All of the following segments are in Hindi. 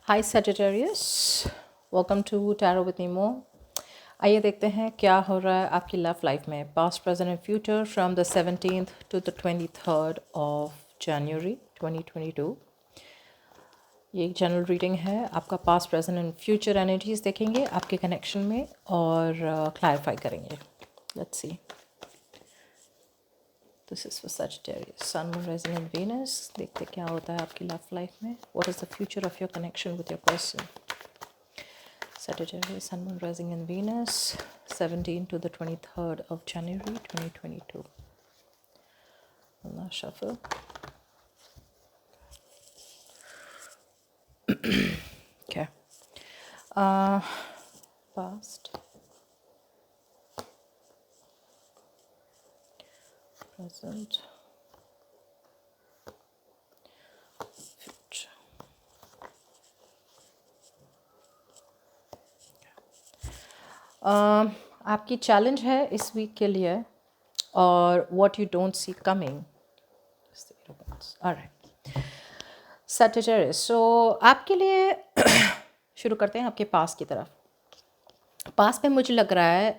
Hi Sagittarius, welcome to tarot with Nemo. आइए देखते हैं क्या हो रहा है आपकी लव लाइफ में, past present and future from the 17th to the 23rd of January 2022। ये एक जनरल रीडिंग है। आपका past present and future energies देखेंगे आपके कनेक्शन में और क्लैरिफाई करेंगे। Let's see, this is for Sagittarius, sun moon rising in Venus. देखते क्या होता है आपकी लव लाइफ में। What is the future of your connection with your person. Sagittarius, Sun, Moon, Rising in Venus, 17 to the 23rd of January 2022. Allah shuffle. Okay. Past, present, future. आपकी चैलेंज है इस वीक के लिए और what you don't see coming. Alright Sagittarius, so आपके लिए शुरू करते हैं आपके पास की तरफ। पास में मुझे लग रहा है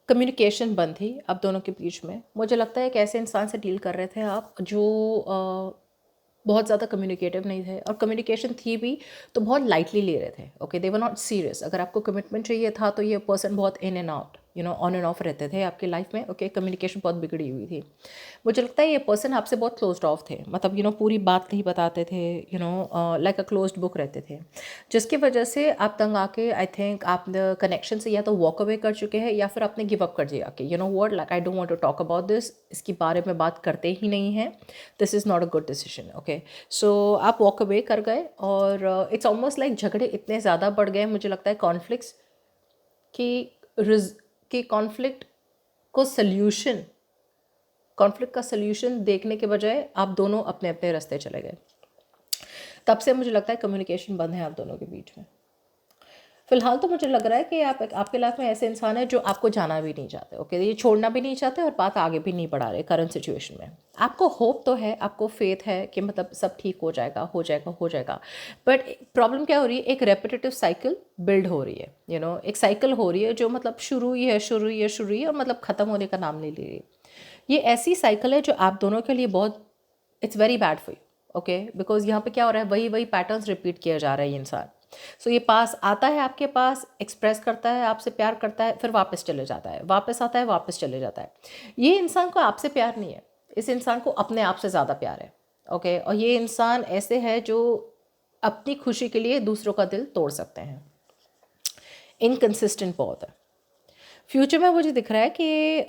कम्युनिकेशन बंद थी आप दोनों के बीच में। मुझे लगता है एक ऐसे इंसान से डील कर रहे थे आप जो बहुत ज़्यादा कम्युनिकेटिव नहीं थे, और कम्युनिकेशन थी भी तो बहुत लाइटली ले रहे थे। Okay, they were not serious. अगर आपको कमिटमेंट चाहिए था तो ये पर्सन बहुत in and out, on end of रहते थे आपकी लाइफ में। ओके, कम्युनिकेशन बहुत बिगड़ी हुई थी। मुझे लगता है ये पर्सन आपसे बहुत क्लोज्ड ऑफ थे, मतलब पूरी बात नहीं बताते थे, लाइक अ क्लोज्ड बुक रहते थे, जिसकी वजह से आप तंग आके आई थिंक आप कनेक्शन से या तो वॉक अवे कर चुके हैं या फिर आपने गिव अप कर दिया कि word like I don't want to talk about this, इसके बारे में बात करते ही नहीं हैं, this is not a good decision. Okay, so आप वॉक अवे कर गए और इट्स ऑलमोस्ट लाइक झगड़े इतने ज़्यादा बढ़ गए, मुझे लगता है कॉन्फ्लिक्ट्स कि कॉन्फ्लिक्ट को सल्यूशन कॉन्फ्लिक्ट का सल्यूशन देखने के बजाय आप दोनों अपने अपने रास्ते चले गए। तब से मुझे लगता है कम्युनिकेशन बंद है आप दोनों के बीच में। फिलहाल तो मुझे लग रहा है कि आपके लाइफ में ऐसे इंसान है जो आपको जाना भी नहीं चाहते। ओके, ये छोड़ना भी नहीं चाहते और बात आगे भी नहीं बढ़ा रहे करंट सिचुएशन में। आपको होप तो है, आपको फेथ है कि मतलब सब ठीक हो जाएगा हो जाएगा हो जाएगा, बट प्रॉब्लम क्या हो रही है, एक रेपिटेटिव साइकिल बिल्ड हो रही है। एक साइकिल हो रही है जो मतलब शुरू ही है शुरू ही है शुरू ही है और मतलब ख़त्म होने का नाम नहीं ले रही। ये ऐसी साइकिल है जो आप दोनों के लिए बहुत, it's very bad for you. Okay, because यहाँ पे क्या हो रहा है, वही वही पैटर्न्स रिपीट किया जा रहा है ये इंसान। सो ये पास आता है आपके पास, एक्सप्रेस करता है, आपसे प्यार करता है, फिर वापस चले जाता है, वापस आता है, वापस चले जाता है। ये इंसान को आपसे प्यार नहीं है, इस इंसान को अपने आप से ज़्यादा प्यार है। ओके, और ये इंसान ऐसे है जो अपनी खुशी के लिए दूसरों का दिल तोड़ सकते हैं। इनकन्सिस्टेंट बहुत है। फ्यूचर में मुझे दिख रहा है कि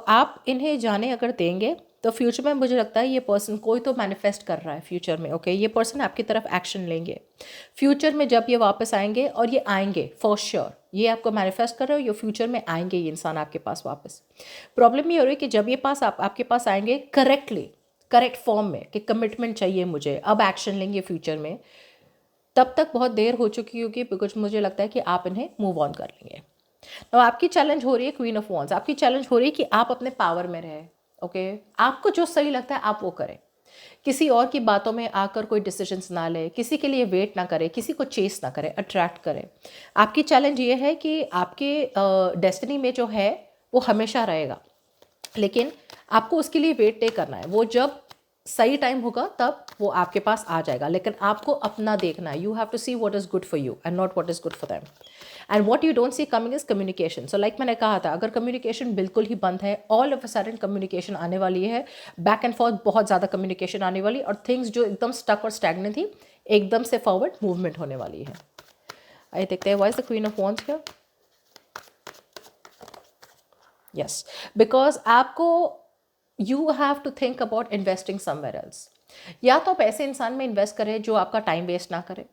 आप इन्हें जाने अगर देंगे तो फ्यूचर में मुझे लगता है ये पर्सन कोई तो मैनिफेस्ट कर रहा है फ्यूचर में। ओके, ये पर्सन आपकी तरफ एक्शन लेंगे फ्यूचर में जब ये वापस आएंगे, और ये आएंगे फॉर श्योर। ये आपको मैनिफेस्ट कर रहे हो, ये फ्यूचर में आएंगे ये इंसान आपके पास वापस। प्रॉब्लम ये हो रही है कि जब ये आपके पास आएंगे करेक्ट फॉर्म में कि कमिटमेंट चाहिए मुझे, अब एक्शन लेंगे फ्यूचर में, तब तक बहुत देर हो चुकी होगी, बिकॉज मुझे लगता है कि आप इन्हें मूव ऑन कर लेंगे। तो आपकी चैलेंज हो रही है क्वीन ऑफ वॉन्ड्स। आपकी चैलेंज हो रही है कि आप अपने पावर में रहें। ओके, आपको जो सही लगता है आप वो करें, किसी और की बातों में आकर कोई डिसीजंस ना ले, किसी के लिए वेट ना करे, किसी को चेस ना करे, अट्रैक्ट करे। आपकी चैलेंज ये है कि आपके डेस्टिनी में जो है वो हमेशा रहेगा, लेकिन आपको उसके लिए वेट नहीं करना है। वो जब सही टाइम होगा तब वो आपके पास आ जाएगा, लेकिन आपको अपना देखना है। You have to see what is good for you and not what is good for them. And what you don't see coming is communication. So like मैंने कहा था, अगर कम्युनिकेशन बिल्कुल ही बंद है, all of a sudden communication आने वाली है, बैक एंड फोर्थ बहुत ज़्यादा कम्युनिकेशन आने वाली, और थिंग्स जो एकदम स्टक और स्टैग्नेंट थी एकदम से फॉरवर्ड मूवमेंट होने वाली है। आइए देखते हैं, why is the queen of wands here. Yes, because आपको you have to think about investing somewhere else. या तो आप ऐसे इंसान में इन्वेस्ट करें जो आपका टाइम वेस्ट ना करे,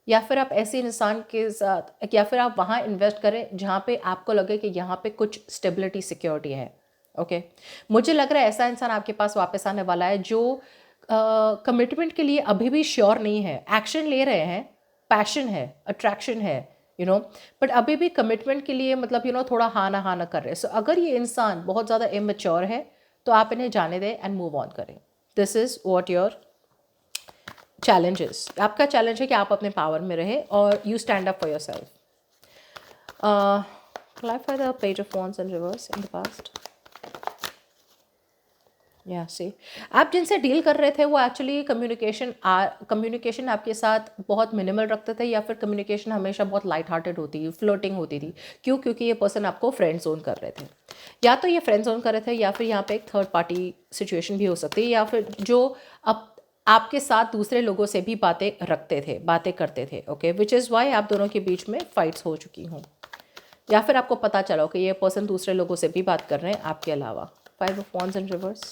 या फिर आप ऐसे इंसान के साथ, या फिर आप वहाँ इन्वेस्ट करें जहाँ पे आपको लगे कि यहाँ पे कुछ स्टेबिलिटी सिक्योरिटी है। ओके, मुझे लग रहा है ऐसा इंसान आपके पास वापस आने वाला है जो कमिटमेंट के लिए अभी भी श्योर नहीं है, एक्शन ले रहे हैं, पैशन है, अट्रैक्शन है, बट अभी भी कमिटमेंट के लिए मतलब थोड़ा हाँ ना कर रहे हैं। सो अगर ये इंसान बहुत ज़्यादा इमेच्योर है तो आप इन्हें जाने दें एंड मूव ऑन करें। This is what your challenges, आपका चैलेंज है कि आप अपने पावर में रहे और you stand up for your self. Clarify the page of wands in reverse in the past. या सी, आप जिनसे डील कर रहे थे वो एक्चुअली कम्युनिकेशन आपके साथ बहुत मिनिमल रखते थे, या फिर कम्युनिकेशन हमेशा बहुत लाइट हार्टेड होती, फ्लोटिंग होती थी. क्यों? क्योंकि ये पर्सन आपको फ्रेंड जोन कर रहे थे. या तो ये फ्रेंड जोन कर रहे थे, या फिर यहाँ पे एक थर्ड पार्टी सिचुएशन भी हो सकती है, या फिर जो अब आपके साथ दूसरे लोगों से भी बातें रखते थे, बातें करते थे. ओके, विच इज़ वाई आप दोनों के बीच में फाइट्स हो चुकी हों, या फिर आपको पता चला हो कि ये पर्सन दूसरे लोगों से भी बात कर रहे हैं आपके अलावा. 5 of wands in reverse.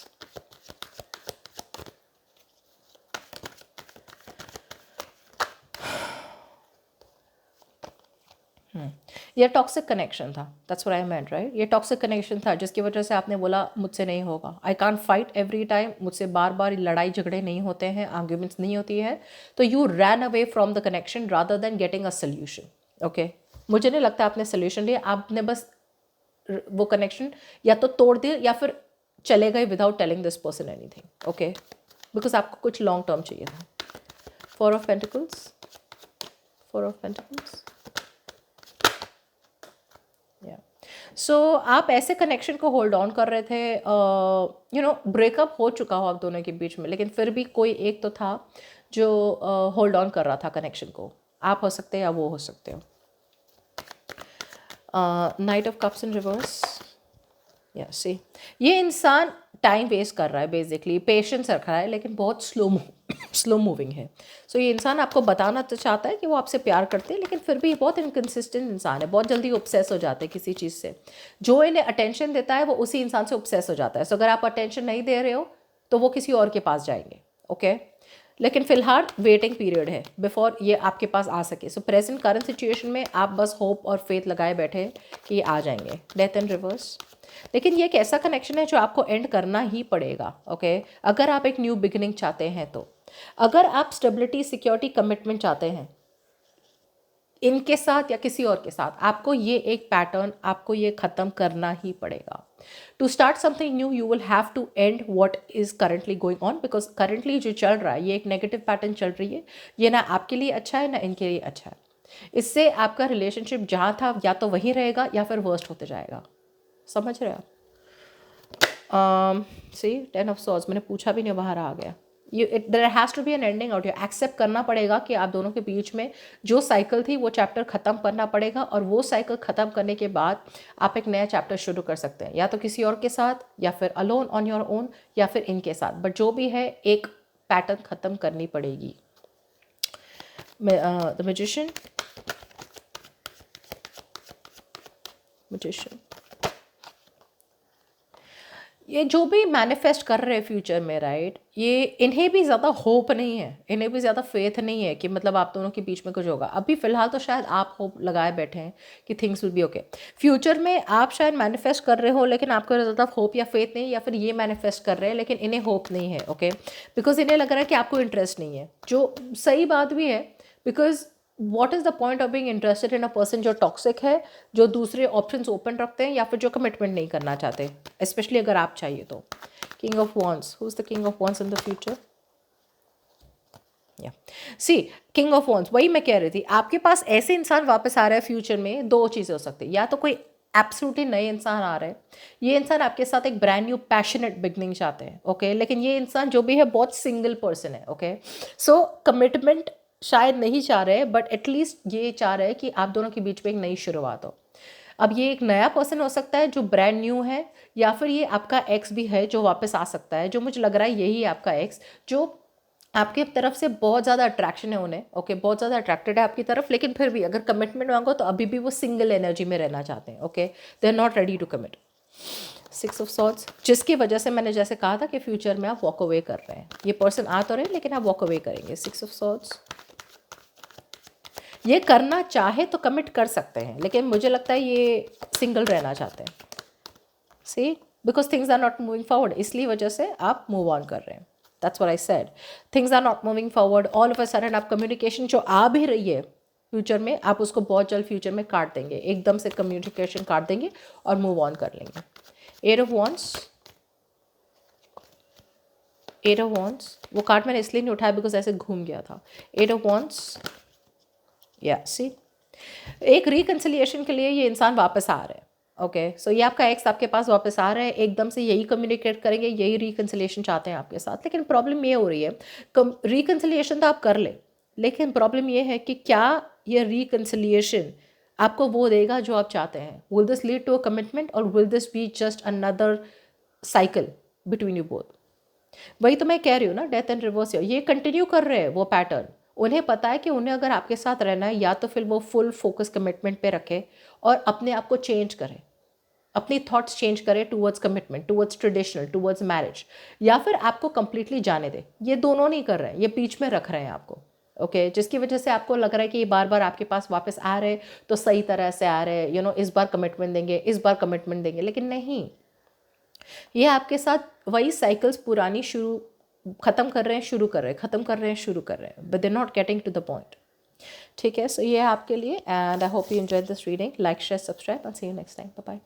ये टॉक्सिक कनेक्शन था. That's what I meant, right? ये टॉक्सिक कनेक्शन था जिसकी वजह से आपने बोला मुझसे नहीं होगा, I can't fight every time, मुझसे बार बार लड़ाई झगड़े नहीं होते हैं, आर्ग्यूमेंट्स नहीं होती है. तो you ran away from the connection rather than getting a solution. Okay, मुझे नहीं लगता आपने सोल्यूशन लिया, आपने बस वो कनेक्शन या तो तोड़ दिया या फिर चले गए without telling this person anything. Okay, because आपको कुछ लॉन्ग टर्म चाहिए था. 4 of Pentacles, 4 of Pentacles. सो आप ऐसे कनेक्शन को होल्ड ऑन कर रहे थे, ब्रेकअप हो चुका हो आप दोनों के बीच में, लेकिन फिर भी कोई एक तो था जो होल्ड ऑन कर रहा था कनेक्शन को. आप हो सकते हैं या वो हो सकते हो. Night of cups in reverse. या सी, ये इंसान टाइम वेस्ट कर रहा है, बेसिकली पेशेंस रख रहा है, लेकिन बहुत स्लो मूविंग है. सो ये इंसान आपको बताना तो चाहता है कि वो आपसे प्यार करते हैं, लेकिन फिर भी बहुत इनकन्सिस्टेंट इंसान है, बहुत जल्दी ऑब्सेस हो जाते हैं किसी चीज़ से. जो इन्हें अटेंशन देता है वो उसी इंसान से ऑब्सेस हो जाता है. सो अगर आप अटेंशन नहीं दे रहे हो तो वो किसी और के पास जाएंगे. ओके, लेकिन फिलहाल वेटिंग पीरियड है बिफोर ये आपके पास आ सके. सो प्रेजेंट करंट सिचुएशन में आप बस होप और फेथ लगाए बैठे कि ये आ जाएंगे. Death in reverse. लेकिन ये एक ऐसा कनेक्शन है जो आपको एंड करना ही पड़ेगा. ओके, अगर आप एक न्यू बिगिनिंग चाहते हैं तो, अगर आप स्टेबिलिटी, सिक्योरिटी, कमिटमेंट चाहते हैं इनके साथ या किसी और के साथ, आपको ये एक पैटर्न, आपको ये ख़त्म करना ही पड़ेगा. To start something new you will have to end what is currently going on, because currently जो चल रहा है ये एक नेगेटिव पैटर्न चल रही है. ये ना आपके लिए अच्छा है ना इनके लिए अच्छा है. इससे आपका रिलेशनशिप जहाँ था या तो वहीं रहेगा या फिर वर्स्ट होते जाएगा. समझ रहे हो आप? सी 10 of swords, मैंने पूछा भी नहीं, बाहर आ गया. There has to be an ending out. Accept करना पड़ेगा कि आप दोनों के बीच में जो साइकिल थी वो चैप्टर ख़त्म करना पड़ेगा, और वो साइकिल ख़त्म करने के बाद आप एक नया चैप्टर शुरू कर सकते हैं, या तो किसी और के साथ, या फिर अलोन ऑन योर ओन, या फिर इनके साथ. बट जो भी है एक पैटर्न ख़त्म करनी पड़ेगी. The magician. ये जो भी मैनिफेस्ट कर रहे हैं फ्यूचर में, राइट, ये इन्हें भी ज़्यादा होप नहीं है, इन्हें भी ज़्यादा फेथ नहीं है कि मतलब आप दोनों के बीच में कुछ होगा. अभी फ़िलहाल तो शायद आप होप लगाए बैठे हैं कि things will be okay. Future में आप शायद मैनिफेस्ट कर रहे हो, लेकिन आपको ज़्यादा होप या फेथ नहीं, या फिर ये मैनिफेस्ट कर रहे हैं लेकिन इन्हें होप नहीं है. ओके, बिकॉज इन्हें लग रहा है कि आपको इंटरेस्ट नहीं है, जो सही बात भी है. Because what is the point of being interested in a person जो टॉक्सिक है, जो दूसरे ऑप्शंस ओपन रखते हैं, या फिर जो कमिटमेंट नहीं करना चाहते, स्पेशली अगर आप चाहिए तो. King of wands. Who is the king of wands in the future? या सी, किंग ऑफ वॉन्ड्स, वही मैं कह रही थी, आपके पास ऐसे इंसान वापस आ रहा है फ्यूचर में. दो चीज़ें हो सकती है, या तो कोई एब्सोल्युटली नए इंसान आ रहे हैं, ये इंसान आपके साथ एक ब्रांड न्यू पैशनेट बिगनिंग चाहते हैं. ओके, लेकिन ये इंसान जो भी है बहुत सिंगल पर्सन है. ओके, सो कमिटमेंट शायद नहीं चाह रहे, बट एटलीस्ट ये चाह रहे हैं कि आप दोनों के बीच में एक नई शुरुआत हो. अब ये एक नया पर्सन हो सकता है जो ब्रांड न्यू है, या फिर ये आपका एक्स भी है जो वापस आ सकता है, जो मुझे लग रहा है यही आपका एक्स, जो आपकी तरफ से बहुत ज़्यादा अट्रैक्शन है उन्हें. ओके, बहुत ज़्यादा अट्रैक्टेड है आपकी तरफ, लेकिन फिर भी अगर कमिटमेंट मांगो तो अभी भी वो सिंगल एनर्जी में रहना चाहते हैं. Okay, they are not ready to commit. 6 of swords, जिसकी वजह से मैंने जैसे कहा था कि फ्यूचर में आप वॉक अवे कर रहे हैं. ये पर्सन आ तो रहे लेकिन आप वॉक अवे करेंगे. 6 of swords. ये करना चाहे तो कमिट कर सकते हैं, लेकिन मुझे लगता है ये सिंगल रहना चाहते हैं. See, because things are not moving forward, इसलिए वजह से आप मूव ऑन कर रहे हैं. That's what I said. Things are not moving forward. All of a sudden आप कम्युनिकेशन जो आ भी रही है फ्यूचर में, आप उसको बहुत जल्द फ्यूचर में काट देंगे, एकदम से कम्युनिकेशन काट देंगे और मूव ऑन कर लेंगे. 8 of wands. 8 ऑफ वॉन्ड्स, वो कार्ड मैंने इसलिए नहीं उठाया बिकॉज ऐसे घूम गया था। 8 ऑफ वॉन्ड्स, या सी एक रिकन्सिलिएशन के लिए ये इंसान वापस आ रहा है। ओके सो ये आपका एक्स आपके पास वापस आ रहा है, एकदम से यही कम्युनिकेट करेंगे, यही रिकन्सिलिएशन चाहते हैं आपके साथ। लेकिन प्रॉब्लम ये हो रही है, रिकन्सिलिएशन तो आप कर ले, लेकिन प्रॉब्लम ये है कि क्या ये रिकन्सिलिएशन आपको वो देगा जो आप चाहते हैं? Will this lead to a commitment और will this be just another cycle between you both? वही तो मैं कह रही हूँ ना, डेथ एंड रिवर्स, ये कंटिन्यू कर रहे हैं वो पैटर्न। उन्हें पता है कि उन्हें अगर आपके साथ रहना है, या तो फिर वो फुल फोकस कमिटमेंट पे रखे और अपने आप को चेंज करें, अपनी थॉट्स चेंज करें towards commitment, towards traditional, towards marriage, या फिर आपको कंप्लीटली जाने दे। ये दोनों नहीं कर रहे हैं, ये बीच में रख रहे हैं आपको। ओके जिसकी वजह से आपको लग रहा है कि ये बार बार आपके पास वापस आ रहे हैं, तो सही तरह से आ रहे हैं, इस बार कमिटमेंट देंगे, इस बार कमिटमेंट देंगे, लेकिन नहीं, ये आपके साथ वही साइकिल्स पुरानी शुरू ख़त्म कर रहे हैं, शुरू कर रहे हैं, ख़त्म कर रहे हैं, शुरू कर रहे हैं, but they not getting to the point. ठीक है, सो ये है आपके लिए, and I hope you enjoy this reading. Like share subscribe and see you next time. Bye bye.